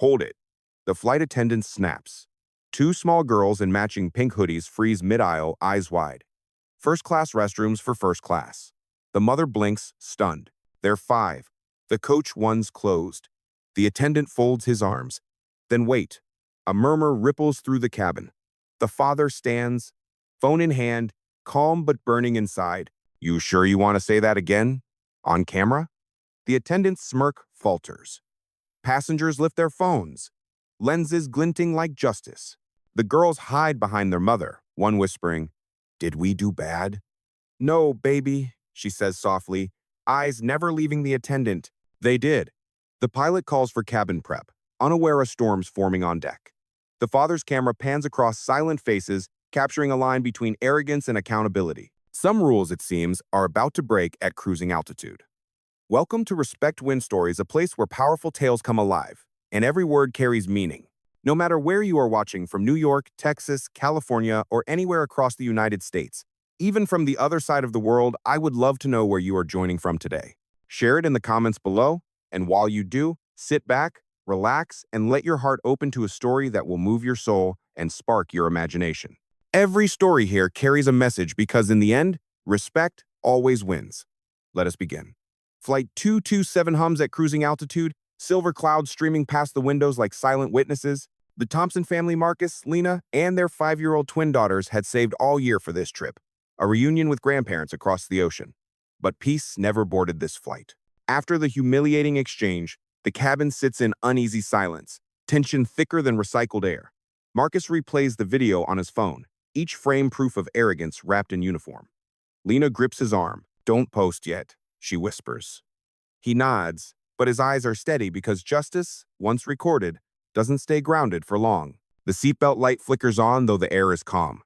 Hold it. The flight attendant snaps. Two small girls in matching pink hoodies freeze mid-aisle, eyes wide. First-class restrooms for first class. The mother blinks, stunned. They're 5. The coach one's closed. The attendant folds his arms. Then wait. A murmur ripples through the cabin. The father stands, phone in hand, calm but burning inside. You sure you want to say that again? On camera? The attendant's smirk falters. Passengers lift their phones, lenses glinting like justice. The girls hide behind their mother, one whispering, "Did we do bad?" "No, baby," she says softly, eyes never leaving the attendant. They did. The pilot calls for cabin prep, unaware of storms forming on deck. The father's camera pans across silent faces, capturing a line between arrogance and accountability. Some rules, it seems, are about to break at cruising altitude. Welcome to Respect Wind Stories, a place where powerful tales come alive, and every word carries meaning. No matter where you are watching, from New York, Texas, California, or anywhere across the United States, even from the other side of the world, I would love to know where you are joining from today. Share it in the comments below, and while you do, sit back, relax, and let your heart open to a story that will move your soul and spark your imagination. Every story here carries a message because in the end, respect always wins. Let us begin. Flight 227 hums at cruising altitude, silver clouds streaming past the windows like silent witnesses. The Thompson family, Marcus, Lena, and their 5-year-old twin daughters had saved all year for this trip, a reunion with grandparents across the ocean. But peace never boarded this flight. After the humiliating exchange, the cabin sits in uneasy silence, tension thicker than recycled air. Marcus replays the video on his phone, each frame proof of arrogance wrapped in uniform. Lena grips his arm. "Don't post yet," she whispers. He nods, but his eyes are steady because justice, once recorded, doesn't stay grounded for long. The seatbelt light flickers on, though the air is calm.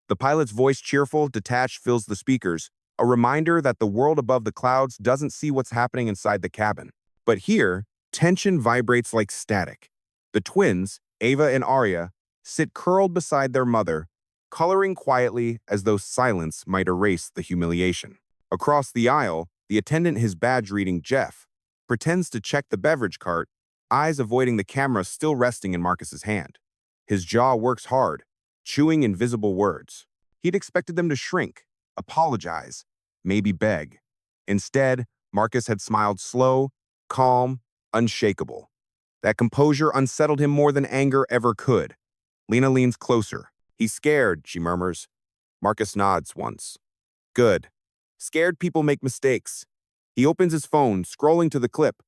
The pilot's voice, cheerful, detached, fills the speakers, a reminder that the world above the clouds doesn't see what's happening inside the cabin. But here, tension vibrates like static. The twins, Ava and Arya, sit curled beside their mother, coloring quietly as though silence might erase the humiliation. Across the aisle, the attendant, his badge reading Jeff, pretends to check the beverage cart, eyes avoiding the camera still resting in Marcus's hand. His jaw works hard, chewing invisible words. He'd expected them to shrink, apologize, maybe beg. Instead, Marcus had smiled slow, calm, unshakable. That composure unsettled him more than anger ever could. Lena leans closer. "He's scared," she murmurs. Marcus nods once. "Good. Scared people make mistakes." He opens his phone, scrolling to the clip.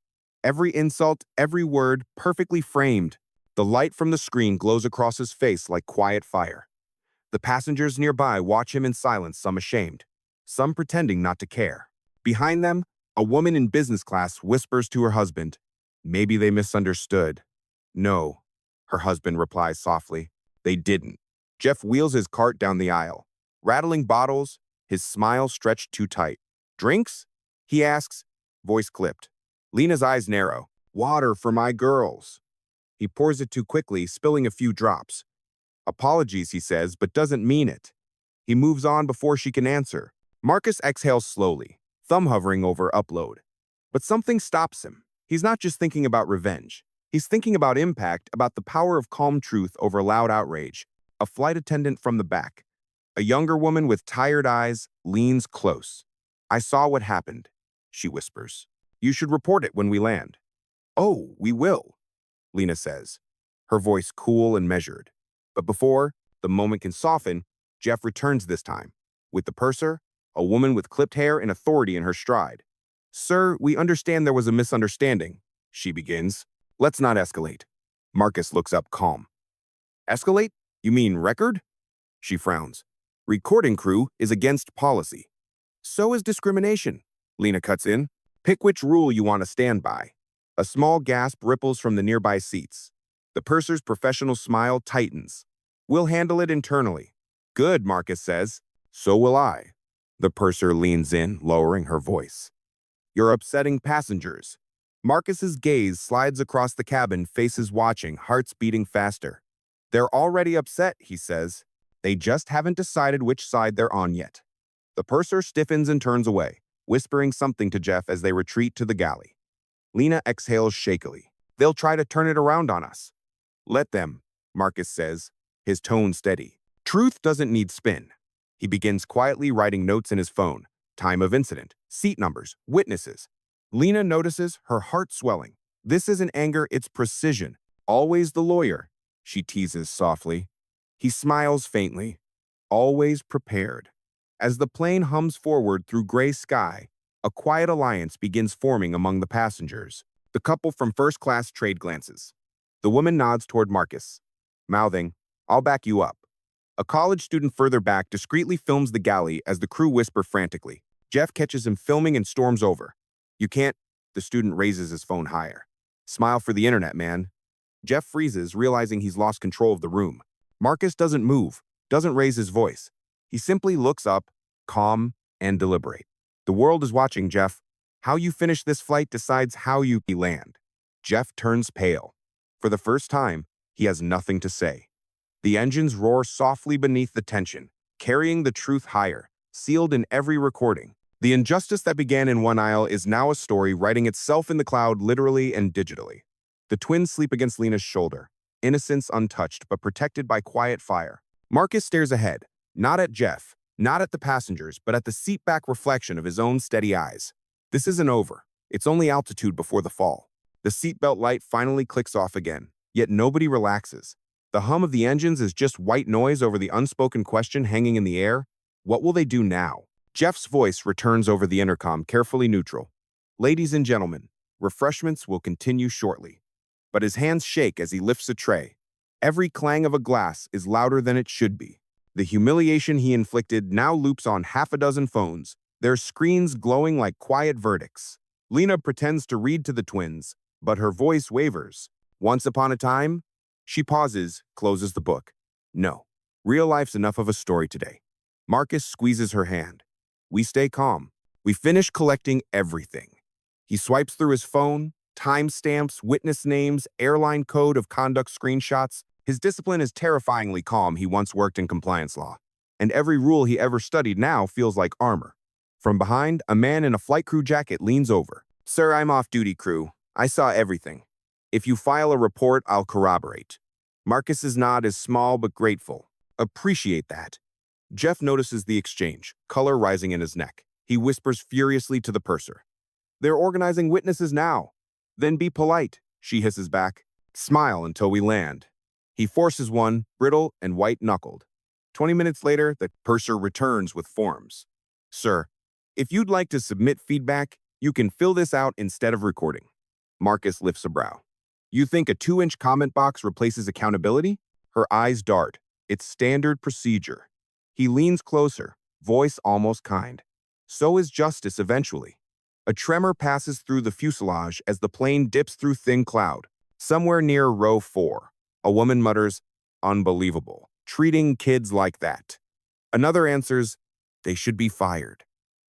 Every insult, every word, perfectly framed. The light from the screen glows across his face like quiet fire. The passengers nearby watch him in silence, some ashamed, some pretending not to care. Behind them, a woman in business class whispers to her husband, "Maybe they misunderstood." "No," her husband replies softly. "They didn't." Jeff wheels his cart down the aisle, rattling bottles, his smile stretched too tight. "Drinks?" he asks, voice clipped. Lena's eyes narrow. "Water for my girls." He pours it too quickly, spilling a few drops. "Apologies," he says, but doesn't mean it. He moves on before she can answer. Marcus exhales slowly, thumb hovering over upload. But something stops him. He's not just thinking about revenge. He's thinking about impact, about the power of calm truth over loud outrage. A flight attendant from the back, a younger woman with tired eyes, leans close. "I saw what happened," she whispers. "You should report it when we land." "Oh, we will," Lena says, her voice cool and measured. But before the moment can soften, Jeff returns this time, with the purser, a woman with clipped hair and authority in her stride. "Sir, we understand there was a misunderstanding," she begins. "Let's not escalate." Marcus looks up calm. "Escalate? You mean record?" She frowns. "Recording crew is against policy." "So is discrimination," Lena cuts in. "Pick which rule you want to stand by." A small gasp ripples from the nearby seats. The purser's professional smile tightens. "We'll handle it internally." "Good," Marcus says. "So will I." The purser leans in, lowering her voice. "You're upsetting passengers." Marcus's gaze slides across the cabin, faces watching, hearts beating faster. "They're already upset," he says. "They just haven't decided which side they're on yet." The purser stiffens and turns away, whispering something to Jeff as they retreat to the galley. Lena exhales shakily. They'll try to turn it around on us. Let them, Marcus says, his tone steady. Truth doesn't need spin. He begins quietly writing notes in his phone. Time of incident, seat numbers, witnesses. Lena notices, her heart swelling. This isn't anger, it's precision. Always the lawyer, she teases softly. He smiles faintly. Always prepared. As the plane hums forward through gray sky, a quiet alliance begins forming among the passengers. The couple from first class trade glances. The woman nods toward Marcus, mouthing, "I'll back you up." A college student further back discreetly films the galley as the crew whisper frantically. Jeff catches him filming and storms over. "You can't." The student raises his phone higher. "Smile for the internet, man." Jeff freezes, realizing he's lost control of the room. Marcus doesn't move, doesn't raise his voice. He simply looks up, calm and deliberate. "The world is watching, Jeff. How you finish this flight decides how you land." Jeff turns pale. For the first time, he has nothing to say. The engines roar softly beneath the tension, carrying the truth higher, sealed in every recording. The injustice that began in one aisle is now a story writing itself in the cloud literally and digitally. The twins sleep against Lena's shoulder, innocence untouched but protected by quiet fire. Marcus stares ahead, not at Jeff, not at the passengers, but at the seatback reflection of his own steady eyes. This isn't over. It's only altitude before the fall. The seatbelt light finally clicks off again, yet nobody relaxes. The hum of the engines is just white noise over the unspoken question hanging in the air. What will they do now? Jeff's voice returns over the intercom, carefully neutral. "Ladies and gentlemen, refreshments will continue shortly." But his hands shake as he lifts a tray. Every clang of a glass is louder than it should be. The humiliation he inflicted now loops on half a dozen phones, their screens glowing like quiet verdicts. Lena pretends to read to the twins, but her voice wavers. "Once upon a time." She pauses, closes the book. "No, real life's enough of a story today." Marcus squeezes her hand. We stay calm. We finish collecting everything. He swipes through his phone, timestamps, witness names, airline code of conduct screenshots. His discipline is terrifyingly calm. He once worked in compliance law, and every rule he ever studied now feels like armor. From behind, a man in a flight crew jacket leans over. "Sir, I'm off-duty crew. I saw everything. If you file a report, I'll corroborate." Marcus's nod is small but grateful. "Appreciate that." Jeff notices the exchange, color rising in his neck. He whispers furiously to the purser. "They're organizing witnesses now." "Then be polite," she hisses back. "Smile until we land." He forces one, brittle and white-knuckled. 20 minutes later, the purser returns with forms. "Sir, if you'd like to submit feedback, you can fill this out instead of recording." Marcus lifts a brow. "You think a 2-inch comment box replaces accountability?" Her eyes dart. "It's standard procedure." He leans closer, voice almost kind. "So is justice eventually." A tremor passes through the fuselage as the plane dips through thin cloud. Somewhere near row 4, a woman mutters, "Unbelievable. Treating kids like that." Another answers, "They should be fired."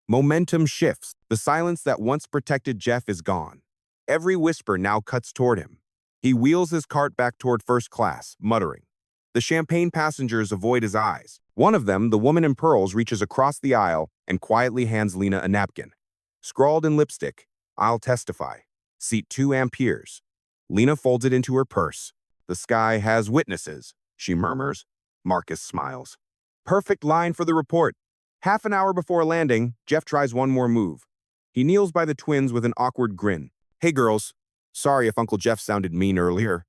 Momentum shifts. The silence that once protected Jeff is gone. Every whisper now cuts toward him. He wheels his cart back toward first class, muttering. The champagne passengers avoid his eyes. One of them, the woman in pearls, reaches across the aisle and quietly hands Lena a napkin. Scrawled in lipstick, "I'll testify. Seat 2 Amperes." Lena folds it into her purse. "The sky has witnesses," she murmurs. Marcus smiles. "Perfect line for the report." Half an hour before landing, Jeff tries one more move. He kneels by the twins with an awkward grin. "Hey girls, sorry if Uncle Jeff sounded mean earlier."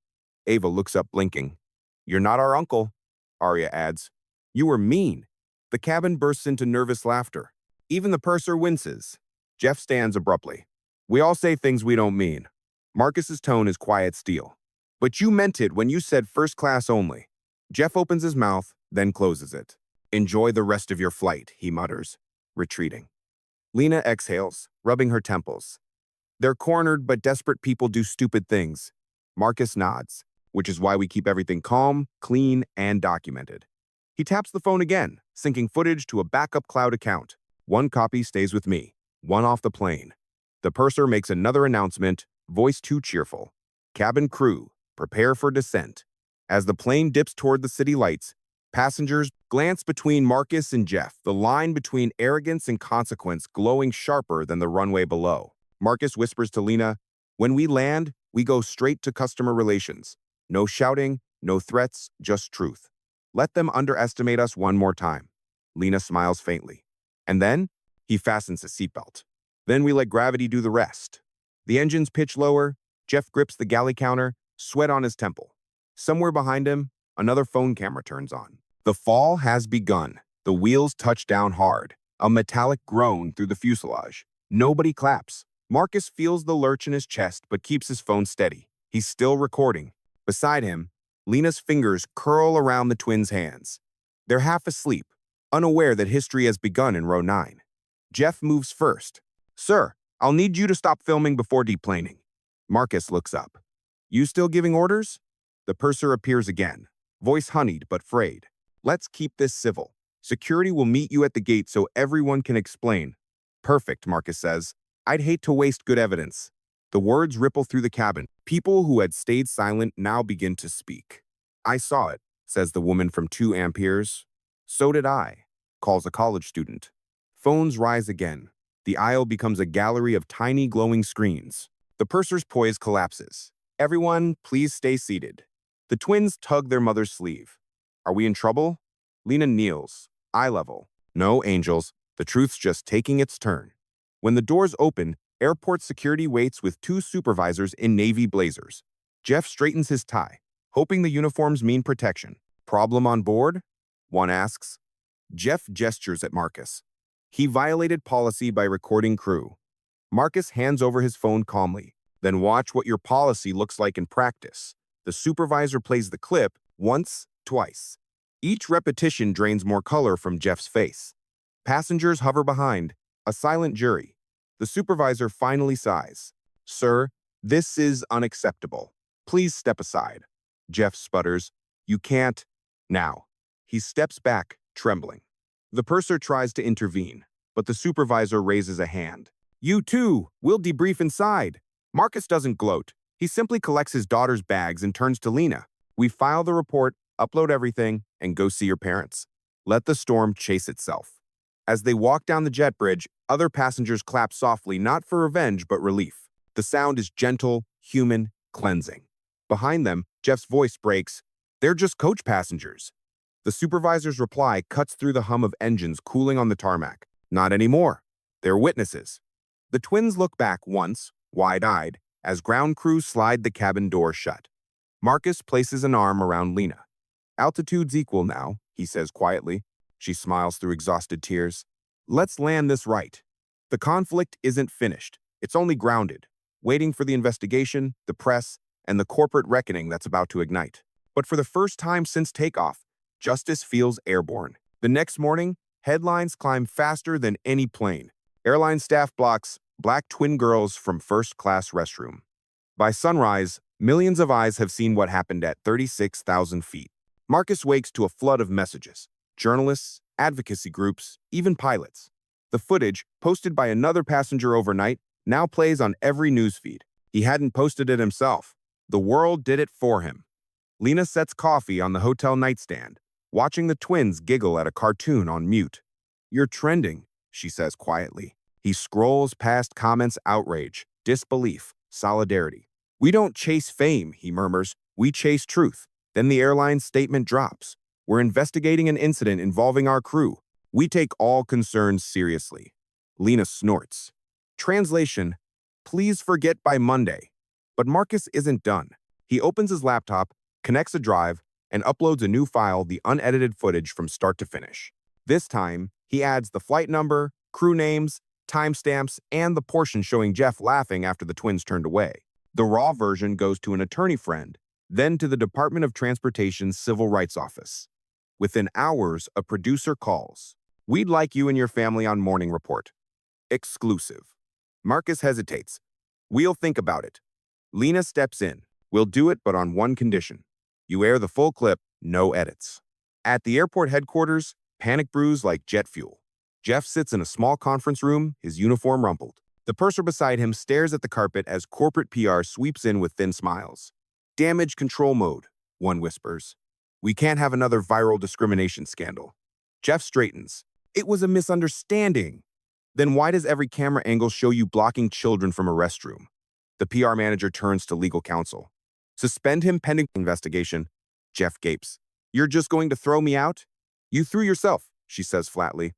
Ava looks up blinking. "You're not our uncle," Arya adds. "You were mean." The cabin bursts into nervous laughter. Even the purser winces. Jeff stands abruptly. "We all say things we don't mean." Marcus's tone is quiet steel. "But you meant it when you said first class only." Jeff opens his mouth, then closes it. "Enjoy the rest of your flight," he mutters, retreating. Lena exhales, rubbing her temples. "They're cornered, but desperate people do stupid things." Marcus nods, which is why we keep everything calm, clean, and documented. He taps the phone again, syncing footage to a backup cloud account. "One copy stays with me. One off the plane." The purser makes another announcement, voice too cheerful. "Cabin crew, prepare for descent." As the plane dips toward the city lights, passengers glance between Marcus and Jeff, the line between arrogance and consequence glowing sharper than the runway below. Marcus whispers to Lena, "When we land, We go straight to customer relations. No shouting, no threats, just truth. Let them underestimate us one more time. Lena smiles faintly. And then, he fastens his seatbelt. Then we let gravity do the rest. The engines pitch lower, Jeff grips the galley counter, sweat on his temple. Somewhere behind him, another phone camera turns on. The fall has begun. The wheels touch down hard. A metallic groan through the fuselage. Nobody claps. Marcus feels the lurch in his chest but keeps his phone steady. He's still recording. Beside him, Lena's fingers curl around the twins' hands. They're half asleep, unaware that history has begun in row 9. Jeff moves first. Sir, I'll need you to stop filming before deplaning. Marcus looks up. You still giving orders? The purser appears again, voice honeyed but frayed. Let's keep this civil. Security will meet you at the gate so everyone can explain. Perfect, Marcus says. I'd hate to waste good evidence. The words ripple through the cabin. People who had stayed silent now begin to speak. I saw it, says the woman from 2 amperes. So did I, calls a college student. Phones rise again. The aisle becomes a gallery of tiny glowing screens. The purser's poise collapses. Everyone, please stay seated. The twins tug their mother's sleeve. Are we in trouble? Lena kneels, eye level. No, angels, the truth's just taking its turn. When the doors open, airport security waits with 2 supervisors in navy blazers. Jeff straightens his tie, hoping the uniforms mean protection. Problem on board? One asks. Jeff gestures at Marcus. He violated policy by recording crew. Marcus hands over his phone calmly. Then watch what your policy looks like in practice. The supervisor plays the clip once, twice. Each repetition drains more color from Jeff's face. Passengers hover behind, a silent jury. The supervisor finally sighs. Sir, this is unacceptable. Please step aside. Jeff sputters. You can't. Now. He steps back, trembling. The purser tries to intervene, but the supervisor raises a hand. You too, we'll debrief inside. Marcus doesn't gloat. He simply collects his daughter's bags and turns to Lena. We file the report, upload everything, and go see your parents. Let the storm chase itself. As they walk down the jet bridge, other passengers clap softly, not for revenge, but relief. The sound is gentle, human, cleansing. Behind them, Jeff's voice breaks. They're just coach passengers. The supervisor's reply cuts through the hum of engines cooling on the tarmac. Not anymore. They're witnesses. The twins look back once, wide-eyed, as ground crews slide the cabin door shut. Marcus places an arm around Lena. Altitude's equal now, he says quietly. She smiles through exhausted tears. Let's land this right. The conflict isn't finished. It's only grounded, waiting for the investigation, the press, and the corporate reckoning that's about to ignite. But for the first time since takeoff, justice feels airborne. The next morning, headlines climb faster than any plane. Airline staff blocks black twin girls from first-class restroom. By sunrise, millions of eyes have seen what happened at 36,000 feet. Marcus wakes to a flood of messages. Journalists, advocacy groups, even pilots. The footage, posted by another passenger overnight, now plays on every newsfeed. He hadn't posted it himself. The world did it for him. Lena sets coffee on the hotel nightstand, watching the twins giggle at a cartoon on mute. You're trending, she says quietly. He scrolls past comments outrage, disbelief, solidarity. We don't chase fame, he murmurs. We chase truth. Then the airline's statement drops. We're investigating an incident involving our crew. We take all concerns seriously. Lena snorts. Translation, please forget by Monday. But Marcus isn't done. He opens his laptop, connects a drive, and uploads a new file, the unedited footage from start to finish. This time, he adds the flight number, crew names, timestamps, and the portion showing Jeff laughing after the twins turned away. The raw version goes to an attorney friend, then to the Department of Transportation's Civil Rights Office. Within hours, a producer calls. We'd like you and your family on Morning Report. Exclusive. Marcus hesitates. We'll think about it. Lena steps in. We'll do it, but on one condition. You air the full clip, no edits. At the airport headquarters, panic brews like jet fuel. Jeff sits in a small conference room, his uniform rumpled. The purser beside him stares at the carpet as corporate PR sweeps in with thin smiles. Damage control mode, one whispers. We can't have another viral discrimination scandal. Jeff straightens. It was a misunderstanding. Then why does every camera angle show you blocking children from a restroom? The PR manager turns to legal counsel. Suspend him pending investigation. Jeff gapes. You're just going to throw me out? You threw yourself, she says flatly.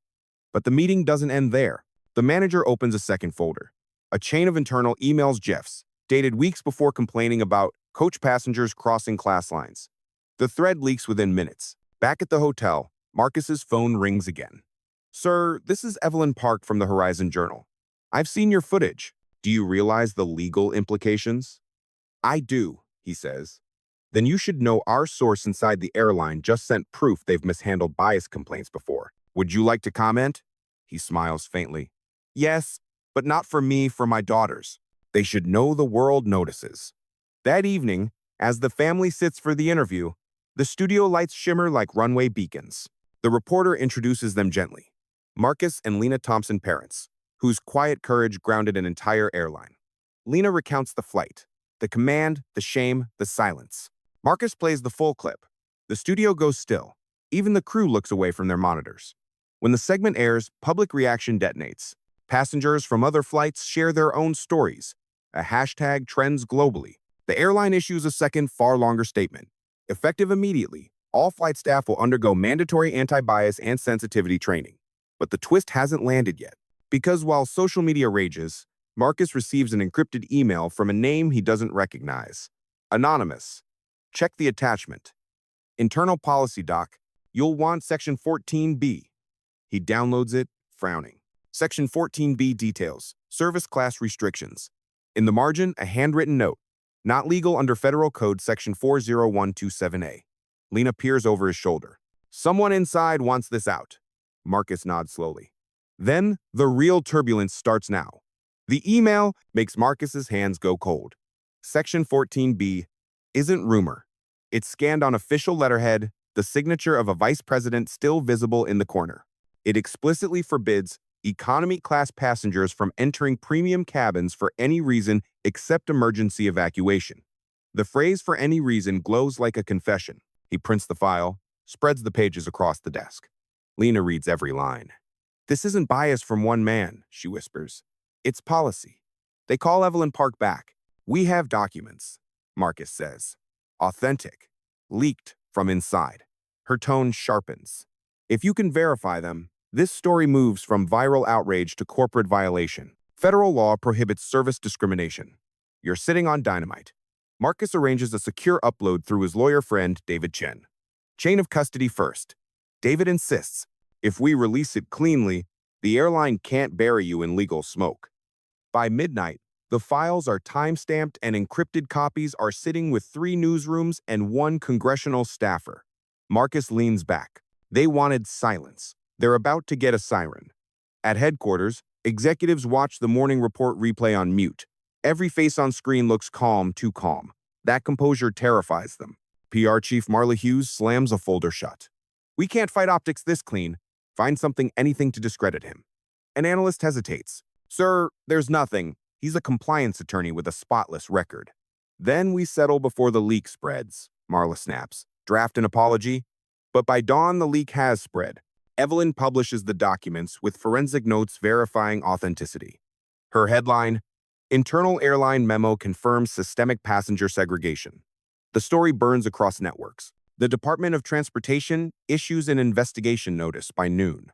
But the meeting doesn't end there. The manager opens a second folder. A chain of internal emails Jeff's, dated weeks before complaining about coach passengers crossing class lines. The thread leaks within minutes. Back at the hotel, Marcus's phone rings again. Sir, this is Evelyn Park from the Horizon Journal. I've seen your footage. Do you realize the legal implications? I do, he says. Then you should know our source inside the airline just sent proof they've mishandled bias complaints before. Would you like to comment? He smiles faintly. Yes, but not for me, for my daughters. They should know the world notices. That evening, as the family sits for the interview, the studio lights shimmer like runway beacons. The reporter introduces them gently. Marcus and Lena Thompson parents, whose quiet courage grounded an entire airline. Lena recounts the flight, the command, the shame, the silence. Marcus plays the full clip. The studio goes still. Even the crew looks away from their monitors. When the segment airs, public reaction detonates. Passengers from other flights share their own stories. A hashtag trends globally. The airline issues a second, far longer statement. Effective immediately, all flight staff will undergo mandatory anti-bias and sensitivity training. But the twist hasn't landed yet. Because while social media rages, Marcus receives an encrypted email from a name he doesn't recognize. Anonymous. Check the attachment. Internal policy doc. You'll want Section 14B. He downloads it, frowning. Section 14B details. Service class restrictions. In the margin, a handwritten note. Not legal under Federal Code Section 40127A. Lena peers over his shoulder. Someone inside wants this out. Marcus nods slowly. Then, the real turbulence starts now. The email makes Marcus's hands go cold. Section 14B isn't rumor. It's scanned on official letterhead, the signature of a vice president still visible in the corner. It explicitly forbids economy-class passengers from entering premium cabins for any reason except emergency evacuation. The phrase "for any reason" glows like a confession. He prints the file, spreads the pages across the desk. Lena reads every line. This isn't bias from one man, she whispers. It's policy. They call Evelyn Park back. We have documents, Marcus says. Authentic. Leaked from inside. Her tone sharpens. If you can verify them, this story moves from viral outrage to corporate violation. Federal law prohibits service discrimination. You're sitting on dynamite. Marcus arranges a secure upload through his lawyer friend, David Chen. Chain of custody first. David insists, if we release it cleanly, the airline can't bury you in legal smoke. By midnight, the files are time-stamped and encrypted copies are sitting with 3 newsrooms and 1 congressional staffer. Marcus leans back. They wanted silence. They're about to get a siren. At headquarters, executives watch the morning report replay on mute. Every face on screen looks calm, too calm. That composure terrifies them. PR chief Marla Hughes slams a folder shut. We can't fight optics this clean. Find something, anything to discredit him. An analyst hesitates. Sir, there's nothing. He's a compliance attorney with a spotless record. Then we settle before the leak spreads, Marla snaps. Draft an apology? But by dawn, the leak has spread. Evelyn publishes the documents with forensic notes verifying authenticity. Her headline, Internal Airline Memo Confirms Systemic Passenger Segregation. The story burns across networks. The Department of Transportation issues an investigation notice by noon.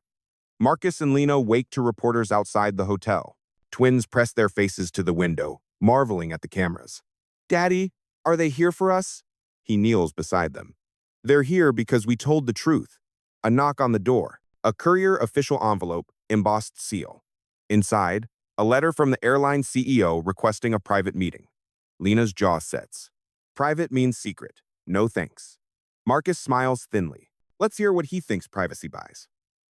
Marcus and Lena wake to reporters outside the hotel. Twins press their faces to the window, marveling at the cameras. Daddy, are they here for us? He kneels beside them. They're here because we told the truth. A knock on the door. A courier official envelope, embossed seal. Inside, a letter from the airline CEO requesting a private meeting. Lena's jaw sets. Private means secret. No thanks. Marcus smiles thinly. Let's hear what he thinks privacy buys.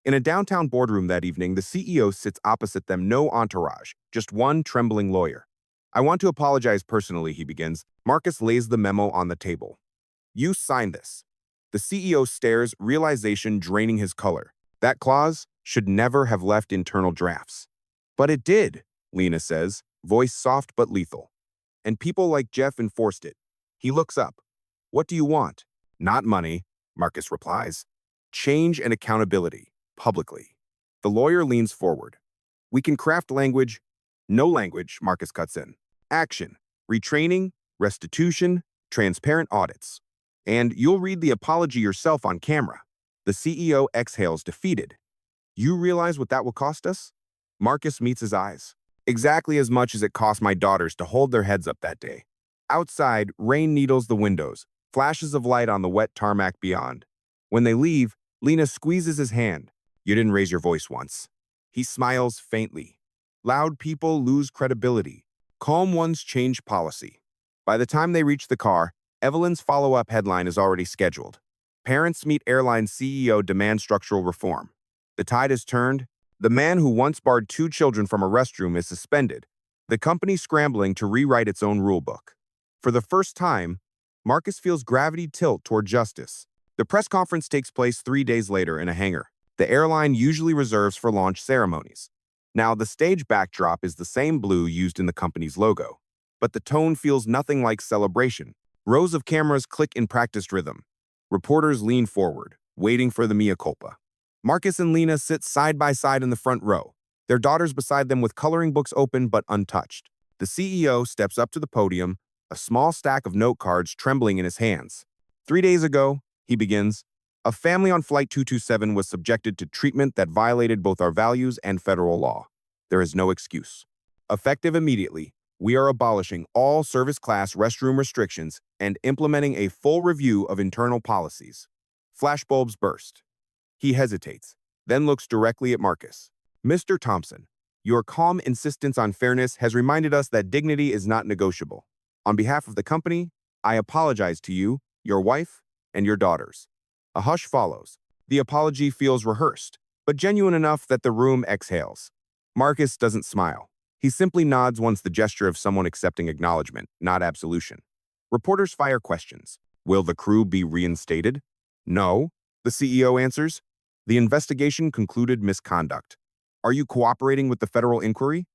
In a downtown boardroom that evening, the CEO sits opposite them, no entourage, just one trembling lawyer. I want to apologize personally, he begins. Marcus lays the memo on the table. You signed this. The CEO stares, realization draining his color. That clause should never have left internal drafts. But it did, Lena says, voice soft but lethal. And people like Jeff enforced it. He looks up. What do you want? Not money, Marcus replies. Change and accountability, publicly. The lawyer leans forward. We can craft language. No language, Marcus cuts in. Action. retraining, restitution, transparent audits. And you'll read the apology yourself on camera. The CEO exhales defeated. You realize what that will cost us? Marcus meets his eyes. Exactly as much as it cost my daughters to hold their heads up that day. Outside, rain needles the windows, flashes of light on the wet tarmac beyond. When they leave, Lena squeezes his hand. You didn't raise your voice once. He smiles faintly. Loud people lose credibility. Calm ones change policy. By the time they reach the car, Evelyn's follow-up headline is already scheduled. Parents meet airline CEO demand structural reform. The tide has turned. The man who once barred 2 children from a restroom is suspended. The company scrambling to rewrite its own rulebook. For the first time, Marcus feels gravity tilt toward justice. The press conference takes place 3 days later in a hangar the airline usually reserves for launch ceremonies. Now, the stage backdrop is the same blue used in the company's logo. But the tone feels nothing like celebration. Rows of cameras click in practiced rhythm. Reporters lean forward, waiting for the mea culpa. Marcus and Lena sit side by side in the front row, their daughters beside them with coloring books open but untouched. The CEO steps up to the podium, a small stack of note cards trembling in his hands. 3 days ago, he begins, a family on Flight 227 was subjected to treatment that violated both our values and federal law. There is no excuse. Effective immediately, we are abolishing all service-class restroom restrictions and implementing a full review of internal policies. Flashbulbs burst. He hesitates, then looks directly at Marcus. Mr. Thompson, your calm insistence on fairness has reminded us that dignity is not negotiable. On behalf of the company, I apologize to you, your wife, and your daughters. A hush follows. The apology feels rehearsed, but genuine enough that the room exhales. Marcus doesn't smile. He simply nods once the gesture of someone accepting acknowledgement, not absolution. Reporters fire questions. Will the crew be reinstated? No, the CEO answers. The investigation concluded misconduct. Are you cooperating with the federal inquiry?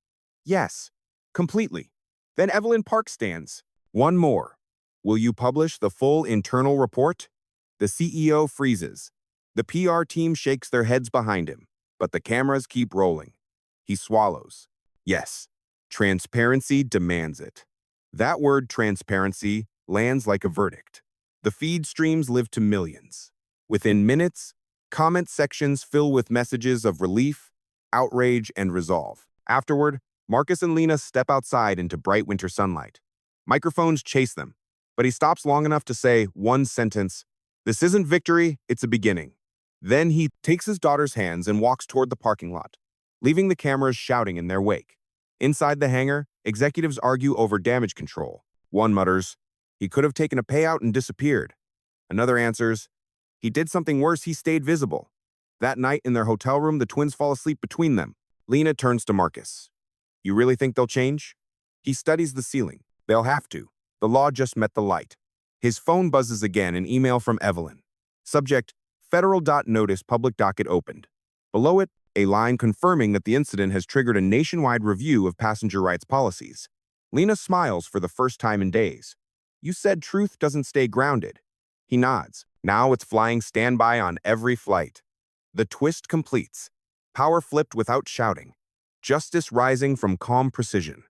Yes, completely. Then Evelyn Park stands. One more. Will you publish the full internal report? The CEO freezes. The PR team shakes their heads behind him, but the cameras keep rolling. He swallows. Yes, transparency demands it. That word transparency lands like a verdict. The feed streams live to millions. Within minutes, comment sections fill with messages of relief, outrage, and resolve. Afterward, Marcus and Lena step outside into bright winter sunlight. Microphones chase them, but he stops long enough to say one sentence, "This isn't victory, it's a beginning." Then he takes his daughter's hands and walks toward the parking lot, leaving the cameras shouting in their wake. Inside the hangar, executives argue over damage control. One mutters, "He could have taken a payout and disappeared." Another answers, "He did something worse, he stayed visible." That night in their hotel room, the twins fall asleep between them. Lena turns to Marcus. You really think they'll change? He studies the ceiling. They'll have to. The law just met the light. His phone buzzes again, an email from Evelyn. Subject, Federal Notice Public Docket opened. Below it, a line confirming that the incident has triggered a nationwide review of passenger rights policies. Lena smiles for the first time in days. You said truth doesn't stay grounded. He nods. Now it's flying standby on every flight. The twist completes. Power flipped without shouting. Justice rising from calm precision.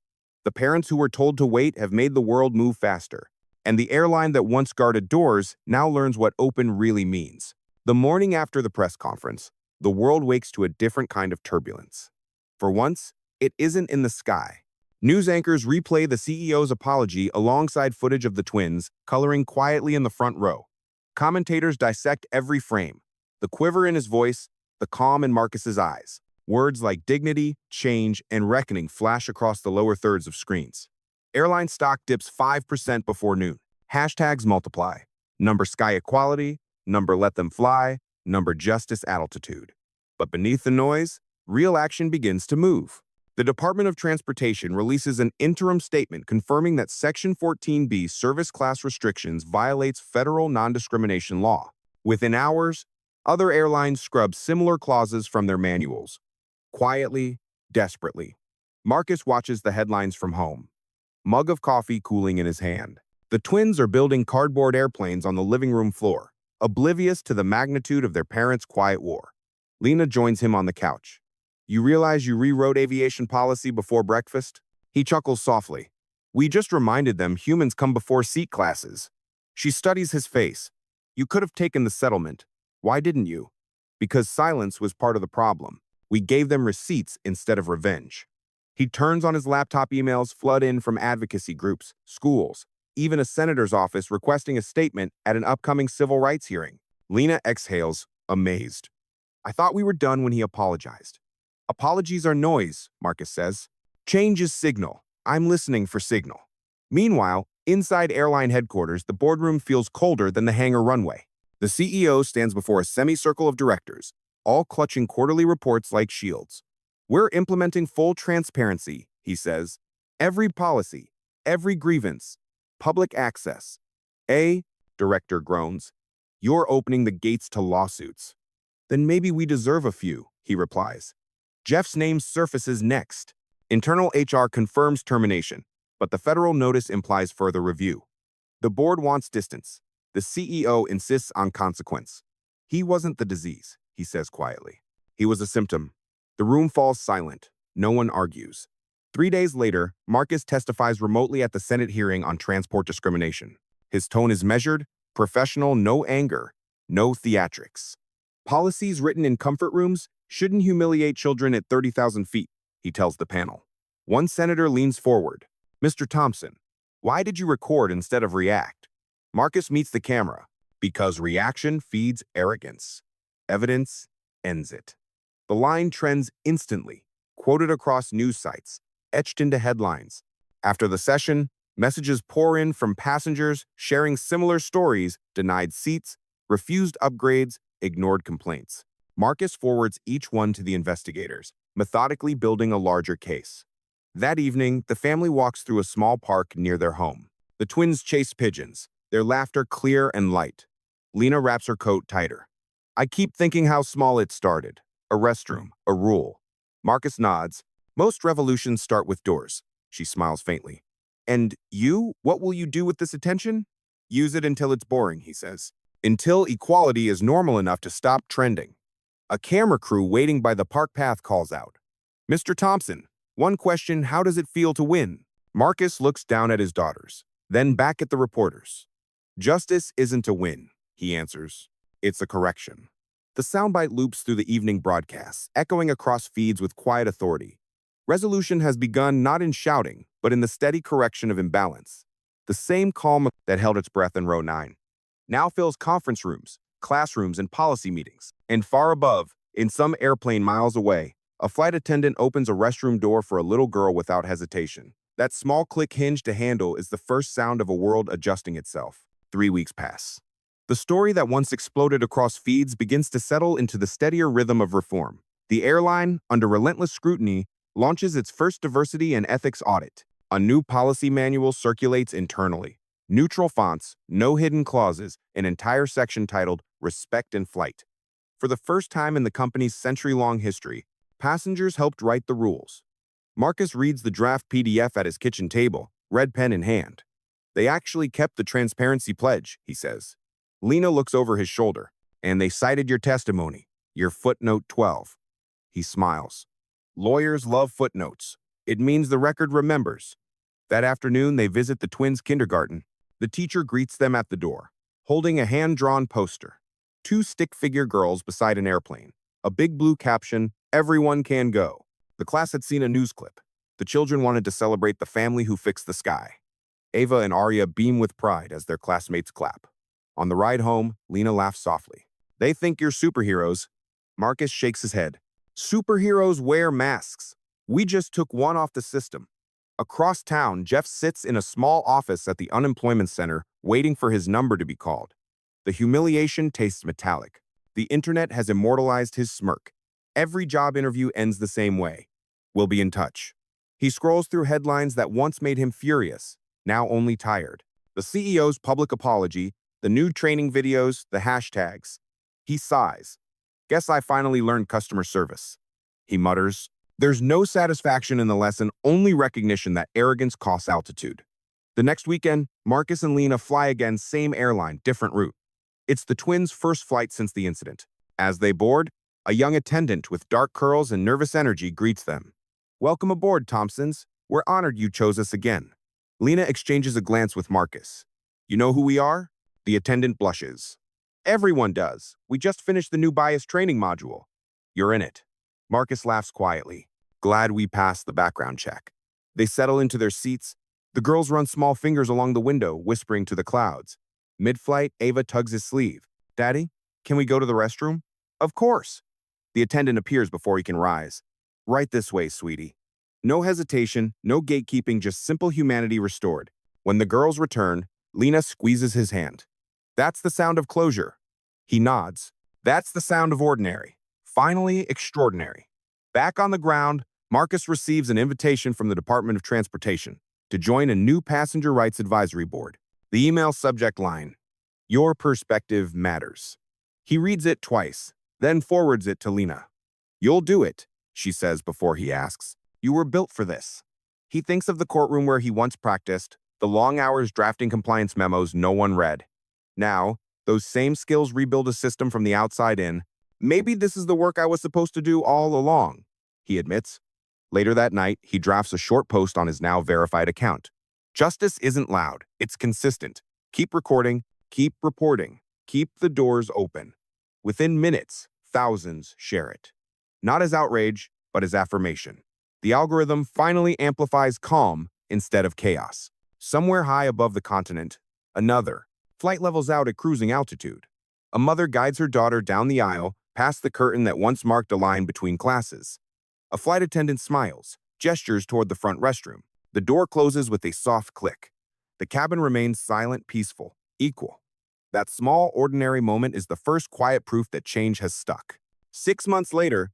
The parents who were told to wait have made the world move faster. And the airline that once guarded doors now learns what open really means. The morning after the press conference, the world wakes to a different kind of turbulence. For once, it isn't in the sky. News anchors replay the CEO's apology alongside footage of the twins, coloring quietly in the front row. Commentators dissect every frame. The quiver in his voice, the calm in Marcus's eyes. Words like dignity, change, and reckoning flash across the lower thirds of screens. Airline stock dips 5% before noon. Hashtags multiply. Number sky equality, number let them fly, number justice altitude. But beneath the noise, real action begins to move. The Department of Transportation releases an interim statement confirming that Section 14B service class restrictions violates federal non-discrimination law. Within hours, other airlines scrub similar clauses from their manuals. Quietly, desperately. Marcus watches the headlines from home. Mug of coffee cooling in his hand. The twins are building cardboard airplanes on the living room floor, oblivious to the magnitude of their parents' quiet war. Lena joins him on the couch. You realize you rewrote aviation policy before breakfast? He chuckles softly. We just reminded them humans come before seat classes. She studies his face. You could have taken the settlement. Why didn't you? Because silence was part of the problem. We gave them receipts instead of revenge. He turns on his laptop. Emails flood in from advocacy groups, schools, even a senator's office requesting a statement at an upcoming civil rights hearing. Lena exhales, amazed. I thought we were done when he apologized. Apologies are noise, Marcus says. Change is signal. I'm listening for signal. Meanwhile, inside airline headquarters, the boardroom feels colder than the hangar runway. The CEO stands before a semicircle of directors, all clutching quarterly reports like shields. We're implementing full transparency, he says. Every policy, every grievance, public access. Director groans. You're opening the gates to lawsuits. Then maybe we deserve a few, he replies. Jeff's name surfaces next. Internal HR confirms termination, but the federal notice implies further review. The board wants distance. The CEO insists on consequence. He wasn't the disease, he says quietly. He was a symptom. The room falls silent. No one argues. 3 days later, Marcus testifies remotely at the Senate hearing on transport discrimination. His tone is measured, professional, no anger, no theatrics. Policies written in comfort rooms shouldn't humiliate children at 30,000 feet, he tells the panel. One senator leans forward. Mr. Thompson, why did you record instead of react? Marcus meets the camera. Because reaction feeds arrogance. Evidence ends it. The line trends instantly, quoted across news sites, etched into headlines. After the session, messages pour in from passengers sharing similar stories, denied seats, refused upgrades, ignored complaints. Marcus forwards each one to the investigators, methodically building a larger case. That evening, the family walks through a small park near their home. The twins chase pigeons, their laughter clear and light. Lena wraps her coat tighter. I keep thinking how small it started. A restroom, a rule. Marcus nods. Most revolutions start with doors. She smiles faintly. And you, what will you do with this attention? Use it until it's boring, he says. Until equality is normal enough to stop trending. A camera crew waiting by the park path calls out. Mr. Thompson, one question, how does it feel to win? Marcus looks down at his daughters, then back at the reporters. Justice isn't a win, he answers. It's a correction. The soundbite loops through the evening broadcasts, echoing across feeds with quiet authority. Resolution has begun not in shouting, but in the steady correction of imbalance. The same calm that held its breath in row 9 now fills conference rooms, classrooms, and policy meetings. And far above, in some airplane miles away, a flight attendant opens a restroom door for a little girl without hesitation. That small click hinge to handle is the first sound of a world adjusting itself. 3 weeks pass. The story that once exploded across feeds begins to settle into the steadier rhythm of reform. The airline, under relentless scrutiny, launches its first diversity and ethics audit. A new policy manual circulates internally. Neutral fonts, no hidden clauses, an entire section titled Respect in Flight. For the first time in the company's century-long history, passengers helped write the rules. Marcus reads the draft PDF at his kitchen table, red pen in hand. They actually kept the transparency pledge, he says. Lena looks over his shoulder. And they cited your testimony, your footnote 12. He smiles. Lawyers love footnotes. It means the record remembers. That afternoon, they visit the twins' kindergarten. The teacher greets them at the door, holding a hand-drawn poster. 2 stick-figure girls beside an airplane. A big blue caption, everyone can go. The class had seen a news clip. The children wanted to celebrate the family who fixed the sky. Ava and Arya beam with pride as their classmates clap. On the ride home, Lena laughs softly. They think you're superheroes. Marcus shakes his head. Superheroes wear masks. We just took one off the system. Across town, Jeff sits in a small office at the unemployment center, waiting for his number to be called. The humiliation tastes metallic. The internet has immortalized his smirk. Every job interview ends the same way. We'll be in touch. He scrolls through headlines that once made him furious, now only tired. The CEO's public apology, the new training videos, the hashtags. He sighs. Guess I finally learned customer service. He mutters. There's no satisfaction in the lesson, only recognition that arrogance costs altitude. The next weekend, Marcus and Lena fly again, same airline, different route. It's the twins' first flight since the incident. As they board, a young attendant with dark curls and nervous energy greets them. Welcome aboard, Thompsons. We're honored you chose us again. Lena exchanges a glance with Marcus. You know who we are? The attendant blushes. Everyone does. We just finished the new bias training module. You're in it. Marcus laughs quietly. Glad we passed the background check. They settle into their seats. The girls run small fingers along the window, whispering to the clouds. Mid-flight, Ava tugs his sleeve. Daddy, can we go to the restroom? Of course. The attendant appears before he can rise. Right this way, sweetie. No hesitation, no gatekeeping, just simple humanity restored. When the girls return, Lena squeezes his hand. That's the sound of closure. He nods. That's the sound of ordinary. Finally, extraordinary. Back on the ground, Marcus receives an invitation from the Department of Transportation to join a new passenger rights advisory board. The email subject line, Your perspective matters. He reads it twice, then forwards it to Lena. You'll do it, she says before he asks. You were built for this. He thinks of the courtroom where he once practiced, the long hours drafting compliance memos no one read. Now, those same skills rebuild a system from the outside in. Maybe this is the work I was supposed to do all along, he admits. Later that night, he drafts a short post on his now verified account. Justice isn't loud, it's consistent. Keep recording, keep reporting, keep the doors open. Within minutes, thousands share it. Not as outrage, but as affirmation. The algorithm finally amplifies calm instead of chaos. Somewhere high above the continent, another. Flight levels out at cruising altitude. A mother guides her daughter down the aisle, past the curtain that once marked a line between classes. A flight attendant smiles, gestures toward the front restroom. The door closes with a soft click. The cabin remains silent, peaceful, equal. That small, ordinary moment is the first quiet proof that change has stuck. 6 months later,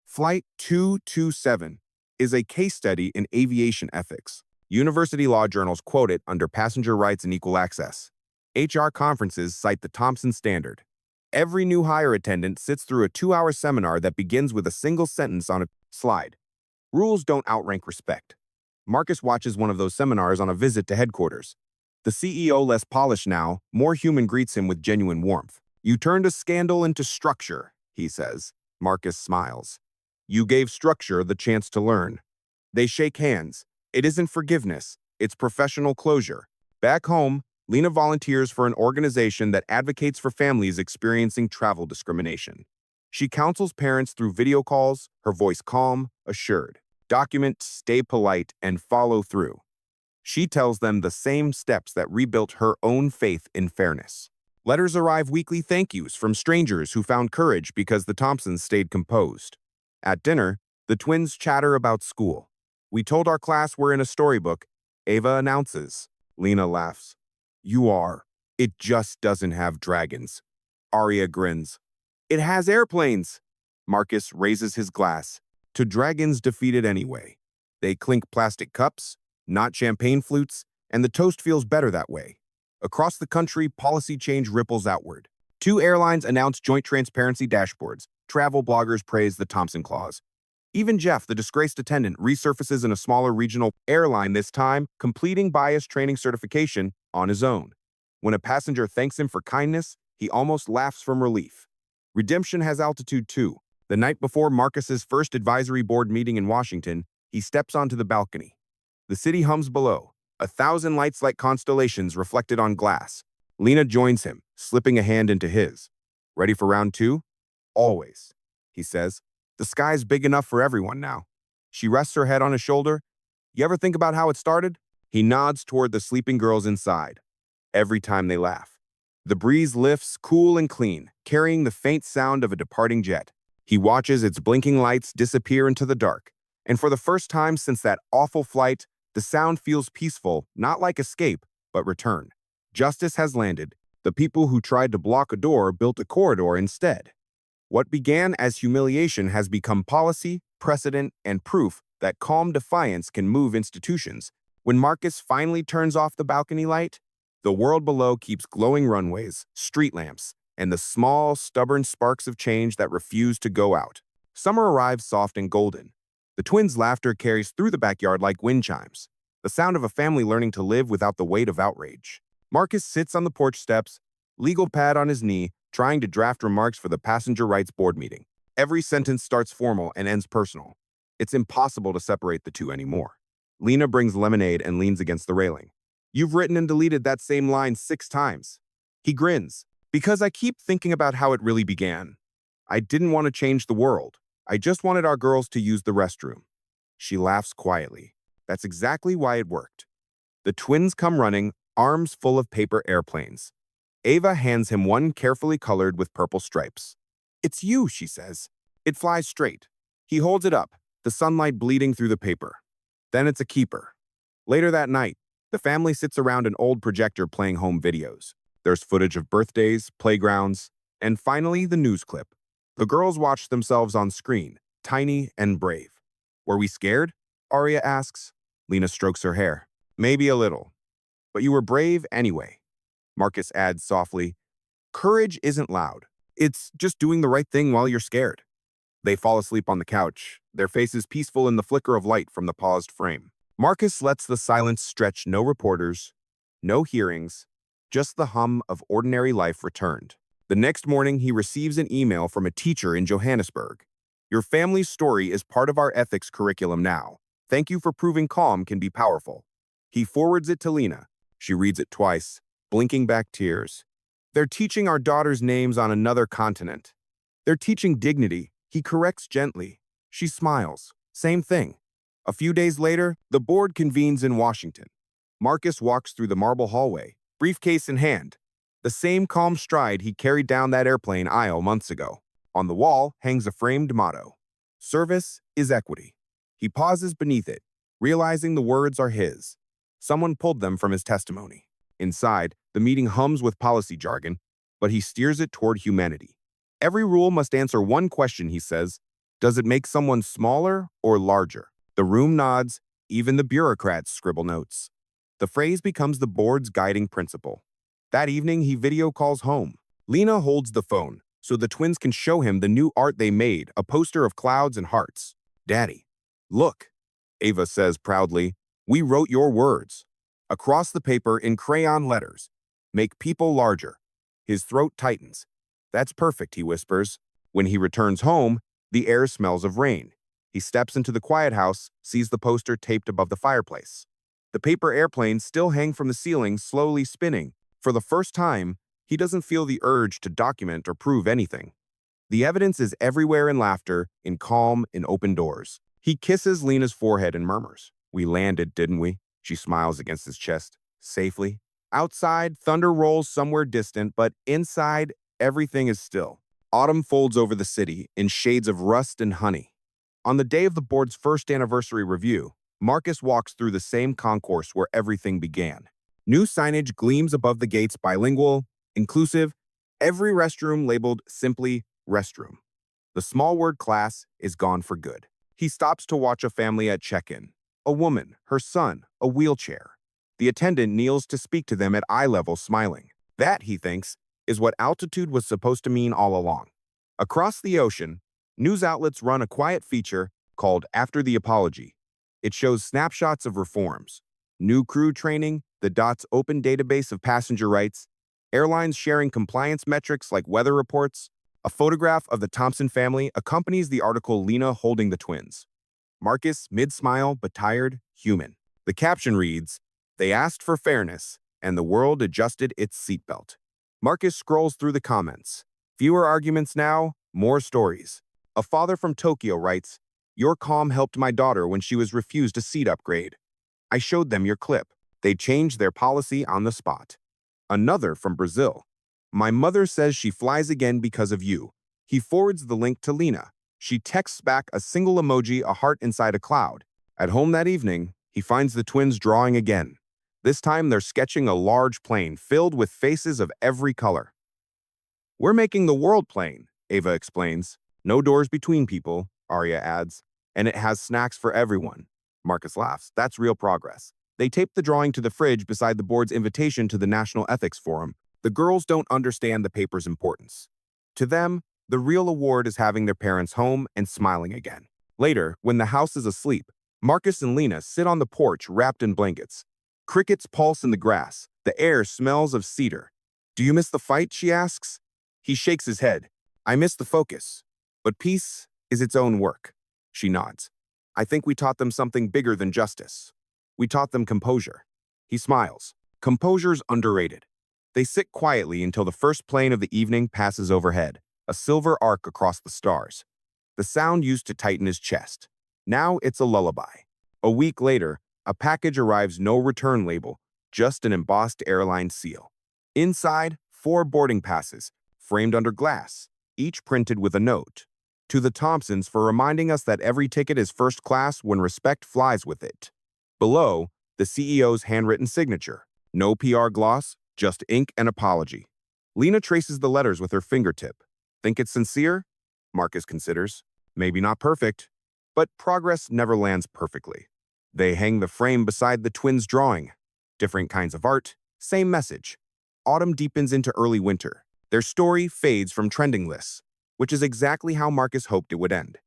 Flight 227 is a case study in aviation ethics. University law journals quote it under passenger rights and equal access. HR conferences cite the Thompson Standard. Every new hire attendant sits through a 2-hour seminar that begins with a single sentence on a slide. Rules don't outrank respect. Marcus watches one of those seminars on a visit to headquarters. The CEO, less polished now, more human, greets him with genuine warmth. You turned a scandal into structure, he says. Marcus smiles. You gave structure the chance to learn. They shake hands. It isn't forgiveness, it's professional closure. Back home, Lena volunteers for an organization that advocates for families experiencing travel discrimination. She counsels parents through video calls, her voice calm, assured. Document, stay polite, and follow through. She tells them the same steps that rebuilt her own faith in fairness. Letters arrive weekly thank yous from strangers who found courage because the Thompsons stayed composed. At dinner, the twins chatter about school. We told our class we're in a storybook, Ava announces. Lena laughs. You are. It just doesn't have dragons. Arya grins. It has airplanes. Marcus raises his glass. To dragons defeated anyway. They clink plastic cups, not champagne flutes, and the toast feels better that way. Across the country, policy change ripples outward. 2 airlines announce joint transparency dashboards. Travel bloggers praise the Thompson Clause. Even Jeff, the disgraced attendant, resurfaces in a smaller regional airline this time, completing bias training certification on his own. When a passenger thanks him for kindness, he almost laughs from relief. Redemption has altitude too. The night before Marcus's first advisory board meeting in Washington, he steps onto the balcony. The city hums below, 1,000 lights like constellations reflected on glass. Lena joins him, slipping a hand into his. Ready for round 2? Always, he says. The sky's big enough for everyone now. She rests her head on his shoulder. You ever think about how it started? He nods toward the sleeping girls inside. Every time they laugh. The breeze lifts, cool and clean, carrying the faint sound of a departing jet. He watches its blinking lights disappear into the dark. And for the first time since that awful flight, the sound feels peaceful, not like escape, but return. Justice has landed. The people who tried to block a door built a corridor instead. What began as humiliation has become policy, precedent, and proof that calm defiance can move institutions. When Marcus finally turns off the balcony light, the world below keeps glowing runways, street lamps, and the small, stubborn sparks of change that refuse to go out. Summer arrives soft and golden. The twins' laughter carries through the backyard like wind chimes, the sound of a family learning to live without the weight of outrage. Marcus sits on the porch steps, legal pad on his knee, trying to draft remarks for the passenger rights board meeting. Every sentence starts formal and ends personal. It's impossible to separate the two anymore. Lena brings lemonade and leans against the railing. You've written and deleted that same line 6 times. He grins. Because I keep thinking about how it really began. I didn't want to change the world. I just wanted our girls to use the restroom. She laughs quietly. That's exactly why it worked. The twins come running, arms full of paper airplanes. Ava hands him one carefully colored with purple stripes. It's you, she says. It flies straight. He holds it up, the sunlight bleeding through the paper. Then it's a keeper. Later that night, the family sits around an old projector playing home videos. There's footage of birthdays, playgrounds, and finally the news clip. The girls watch themselves on screen, tiny and brave. Were we scared? Arya asks. Lena strokes her hair. Maybe a little. But you were brave anyway. Marcus adds softly, courage isn't loud. It's just doing the right thing while you're scared. They fall asleep on the couch, their faces peaceful in the flicker of light from the paused frame. Marcus lets the silence stretch. No reporters, no hearings, just the hum of ordinary life returned. The next morning, he receives an email from a teacher in Johannesburg. Your family's story is part of our ethics curriculum now. Thank you for proving calm can be powerful. He forwards it to Lena. She reads it twice, blinking back tears. They're teaching our daughters' names on another continent. They're teaching dignity. He corrects gently. She smiles. Same thing. A few days later, the board convenes in Washington. Marcus walks through the marble hallway, briefcase in hand. The same calm stride he carried down that airplane aisle months ago. On the wall hangs a framed motto. Service is equity. He pauses beneath it, realizing the words are his. Someone pulled them from his testimony. Inside, the meeting hums with policy jargon, but he steers it toward humanity. Every rule must answer one question, he says. Does it make someone smaller or larger? The room nods, even the bureaucrats scribble notes. The phrase becomes the board's guiding principle. That evening, he video calls home. Lena holds the phone, so the twins can show him the new art they made, a poster of clouds and hearts. Daddy, look, Ava says proudly, we wrote your words. Across the paper in crayon letters, make people larger. His throat tightens. That's perfect, he whispers. When he returns home, the air smells of rain. He steps into the quiet house, sees the poster taped above the fireplace. The paper airplanes still hang from the ceiling, slowly spinning. For the first time, he doesn't feel the urge to document or prove anything. The evidence is everywhere in laughter, in calm, in open doors. He kisses Lena's forehead and murmurs, we landed, didn't we? She smiles against his chest. Safely. Outside, thunder rolls somewhere distant, but inside, everything is still. Autumn folds over the city in shades of rust and honey. On the day of the board's first anniversary review, Marcus walks through the same concourse where everything began. New signage gleams above the gates, bilingual, inclusive, every restroom labeled simply restroom. The small word class is gone for good. He stops to watch a family at check-in. A woman, her son, a wheelchair. The attendant kneels to speak to them at eye level, smiling. That, he thinks, is what altitude was supposed to mean all along. Across the ocean, news outlets run a quiet feature called After the Apology. It shows snapshots of reforms, new crew training, the DOT's open database of passenger rights, airlines sharing compliance metrics like weather reports. A photograph of the Thompson family accompanies the article, Lena holding the twins. Marcus, mid-smile but tired, human. The caption reads, they asked for fairness, and the world adjusted its seatbelt. Marcus scrolls through the comments. Fewer arguments now, more stories. A father from Tokyo writes, your calm helped my daughter when she was refused a seat upgrade. I showed them your clip. They changed their policy on the spot. Another from Brazil. My mother says she flies again because of you. He forwards the link to Lena. She texts back a single emoji, a heart inside a cloud. At home that evening, he finds the twins drawing again. This time they're sketching a large plane filled with faces of every color. We're making the world plane, Ava explains. No doors between people, Arya adds. And it has snacks for everyone. Marcus laughs. That's real progress. They tape the drawing to the fridge beside the board's invitation to the National Ethics Forum. The girls don't understand the paper's importance. To them, the real award is having their parents home and smiling again. Later, when the house is asleep, Marcus and Lena sit on the porch wrapped in blankets. Crickets pulse in the grass. The air smells of cedar. Do you miss the fight, she asks. He shakes his head. I miss the focus. But peace is its own work. She nods. I think we taught them something bigger than justice. We taught them composure. He smiles. Composure's underrated. They sit quietly until the first plane of the evening passes overhead, a silver arc across the stars. The sound used to tighten his chest. Now it's a lullaby. A week later, a package arrives, no return label, just an embossed airline seal. Inside, 4 boarding passes, framed under glass, each printed with a note. To the Thompsons for reminding us that every ticket is first class when respect flies with it. Below, the CEO's handwritten signature. No PR gloss, just ink and apology. Lena traces the letters with her fingertip. Think it's sincere? Marcus considers. Maybe not perfect, but progress never lands perfectly. They hang the frame beside the twins' drawing. Different kinds of art, same message. Autumn deepens into early winter. Their story fades from trending lists, which is exactly how Marcus hoped it would end.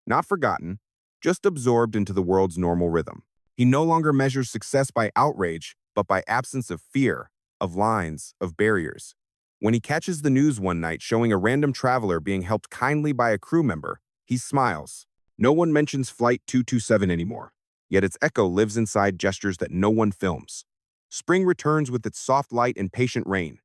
Not forgotten, just absorbed into the world's normal rhythm. He no longer measures success by outrage, but by absence of fear, of lines, of barriers. When he catches the news one night showing a random traveler being helped kindly by a crew member, he smiles. No one mentions Flight 227 anymore, yet its echo lives inside gestures that no one films. Spring returns with its soft light and patient rain.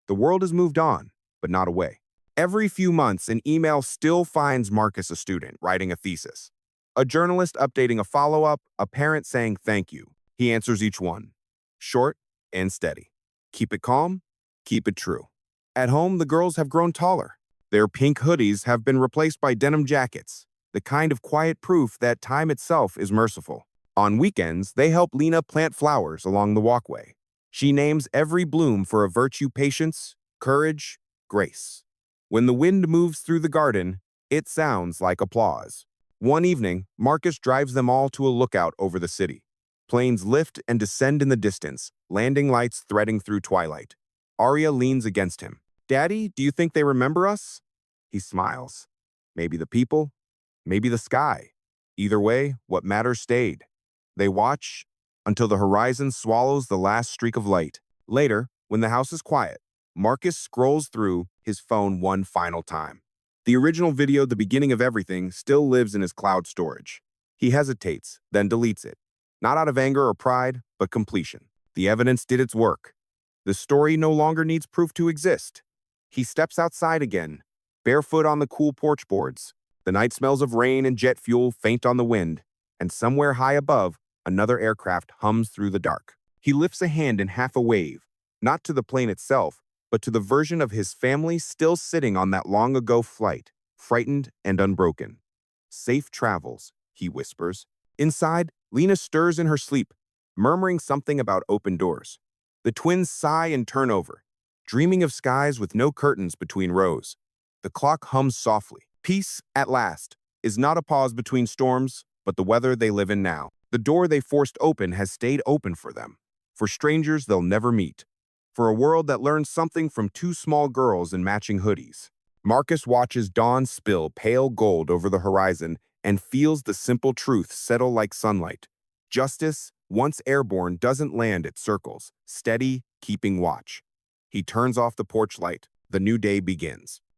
The world has moved on, but not away. Every few months, an email still finds Marcus a student writing a thesis. A journalist updating a follow-up, a parent saying thank you. He answers each one. Short and steady. Keep it calm, keep it true. At home, the girls have grown taller. Their pink hoodies have been replaced by denim jackets, the kind of quiet proof that time itself is merciful. On weekends, they help Lena plant flowers along the walkway. She names every bloom for a virtue: patience, courage, grace. When the wind moves through the garden, it sounds like applause. One evening, Marcus drives them all to a lookout over the city. Planes lift and descend in the distance, landing lights threading through twilight. Arya leans against him. Daddy, do you think they remember us? He smiles. Maybe the people, maybe the sky. Either way, what matters stayed. They watch until the horizon swallows the last streak of light. Later, when the house is quiet, Marcus scrolls through his phone one final time. The original video, the beginning of everything, still lives in his cloud storage. He hesitates, then deletes it. Not out of anger or pride, but completion. The evidence did its work. The story no longer needs proof to exist. He steps outside again, barefoot on the cool porch boards. The night smells of rain and jet fuel faint on the wind, and somewhere high above, another aircraft hums through the dark. He lifts a hand in half a wave, not to the plane itself, but to the version of his family still sitting on that long-ago flight, frightened and unbroken. Safe travels, he whispers. Inside, Lena stirs in her sleep, murmuring something about open doors. The twins sigh and turn over, dreaming of skies with no curtains between rows. The clock hums softly. Peace, at last, is not a pause between storms, but the weather they live in now. The door they forced open has stayed open for them, for strangers they'll never meet, for a world that learns something from 2 small girls in matching hoodies. Marcus watches dawn spill pale gold over the horizon and feels the simple truth settle like sunlight. Justice, once airborne, doesn't land, it circles, steady, keeping watch. He turns off the porch light. The new day begins.